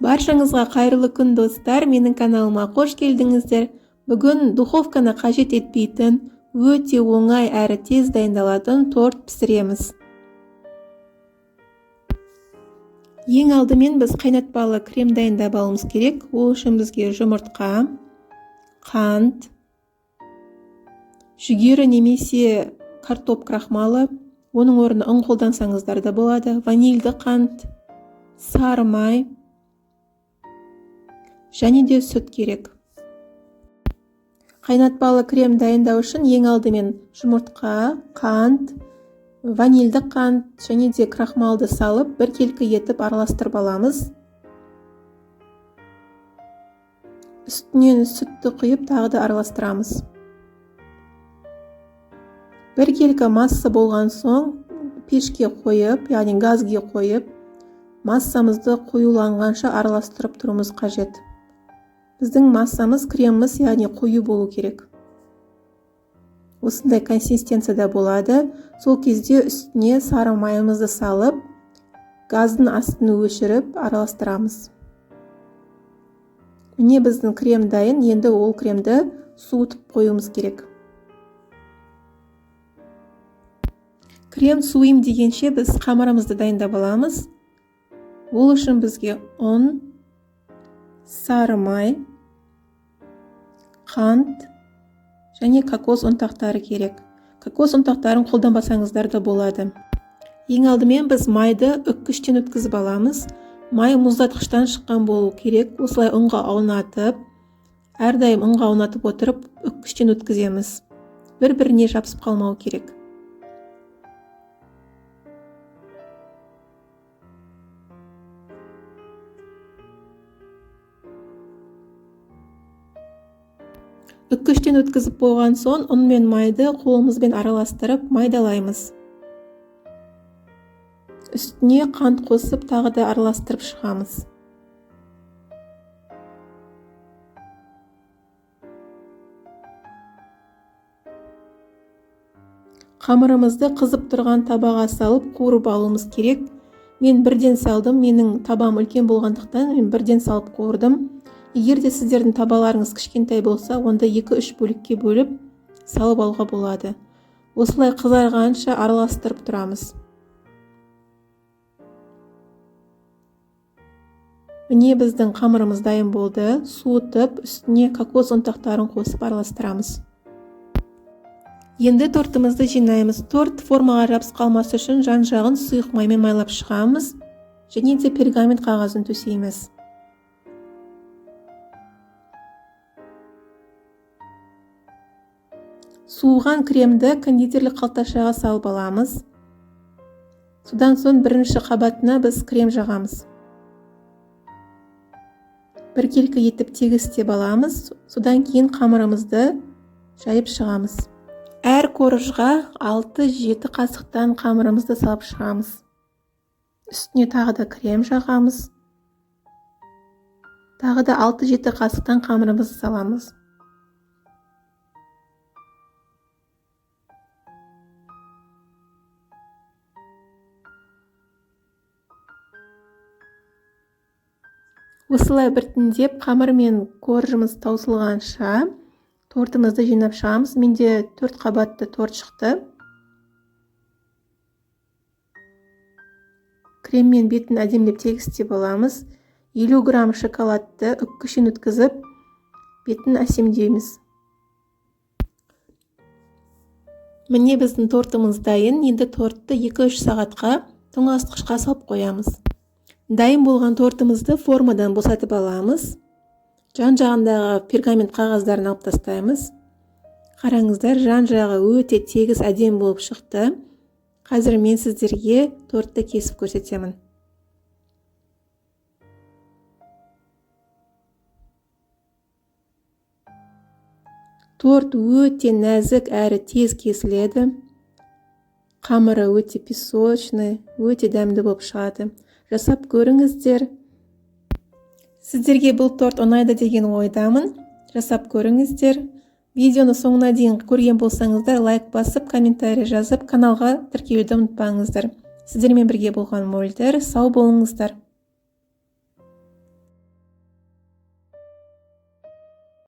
Баршаңызға қайырлы күн достар, менің каналыма қош келдіңіздер. Бүгін духовканы қажет етпейтін, өте оңай әрі тез дайындалатын торт пісіреміз. Ең алдымен біз қайнатпалы крем дайындап алуымыз керек. Ол үшін бізге жұмыртқа, қант, жүгері немесе картоп крахмалы, оның орнына ұн қолдансаңыздар да болады, ванильді қант, сары май және де сүт керек. Қайнатпалы крем дайындау үшін ең алдымен жұмыртқа, қант, ванильді қант және де крахмалды салып, біркелкі етіп араластырып аламыз. Үстінен сүтті құйып тағы да араластырамыз. Біркелкі масса болған соң пешке қойып, яғни газге қойып, массамызды қоюланғанша араластырып тұруымыз қажет. Біздің массамыз, креміміз, яғни қою болу керек. Осындай консистенцияда болады. Сол кезде үстіне сары майымызды салып, газдың астын өшіріп араластырамыз. Міне біздің крем дайын, енді ол кремді суытып қоюымыз керек. Крем суым дегенше біз қамырымызды дайындап аламыз. Ол үшін бізге ұн, сары май, қант және кокос ұнтақтары керек. Кокос ұнтақтарын қолданбасаңыздар да болады. Ең алдымен біз майды үккіштен өткізіп аламыз. Май мұздатқыштан шыққан болу керек. Осылай ұнға аунатып, әрдайым ұнға аунатып отырып, үккіштен өткіземіз. Бір-біріне жабысып қалмау керек. Үккіштен өткізіп болған соң, ұн мен майды қолымызбен араластырып майдалаймыз. Үстіне қант қосып, тағы да араластырып шығамыз. Қамырымызды қызып тұрған табаға салып, қуырып алуымыз керек. Мен бірден салдым, менің табам үлкен болғандықтан мен бірден салып қуырдым. Егер де сіздердің табаларыңыз кішкентай болса, онда 2-3 бөлікке бөліп салып алуға болады. Осылай қызарғанша араластырып тұрамыз. Міне біздің қамырымыз дайын болды. Суытып, үстіне кокос ұнтақтарын қосып араластырамыз. Енді тортымызды жинаймыз. Торт формаға жабысып қалмас үшін жан-жағын сұйық маймен майлап шығамыз және де пергамент қағазын төсейміз. Суыған кремді кондитерлік қалташаға салып аламыз. Содан соң бірінші қабатына біз крем жағамыз. Біркелкі етіп тегістеп аламыз. Содан кейін қамырымызды жайып шығамыз. Әр коржға 6-7 қасықтан қамырымызды салып шығамыз. Үстіне тағы да крем жағамыз. Тағы да 6-7 қасықтан қамырымызды саламыз. Осылай біртіндеп қамыр мен коржымыз таусылғанша тортымызды жинап шығамыз. Менде 4 қабатты торт шықты. Креммен бетін әдемілеп тегістеп аламыз. 50 грамм шоколадты үккіштен өткізіп, бетін әсемдейміз. Міне біздің тортымыз дайын. Енді тортты 2-3 сағатқа тоңазытқышқа салып қоямыз. Дайын болған тортымызды формадан босатып аламыз. Жан-жағындағы пергамент қағаздарын алып тастаймыз. Қараңыздар, жан-жағы өте тегіс әдем болып шықты. Қазір мен сіздерге тортты кесіп көрсетемін. Торт өте нәзік әрі тез кесіледі. Қамыры өте песочный, өте дәмді болып шығады. Жасап көріңіздер. Сіздерге бұл торт ұнайды деген ойдамын. Жасап көріңіздер. Видеоны соңына дейін көрген болсаңыздар, лайк басып, комментарий жазып, каналға тіркелуді ұмытпаңыздар. Сіздермен бірге болған Мөлдір. Сау болыңыздар.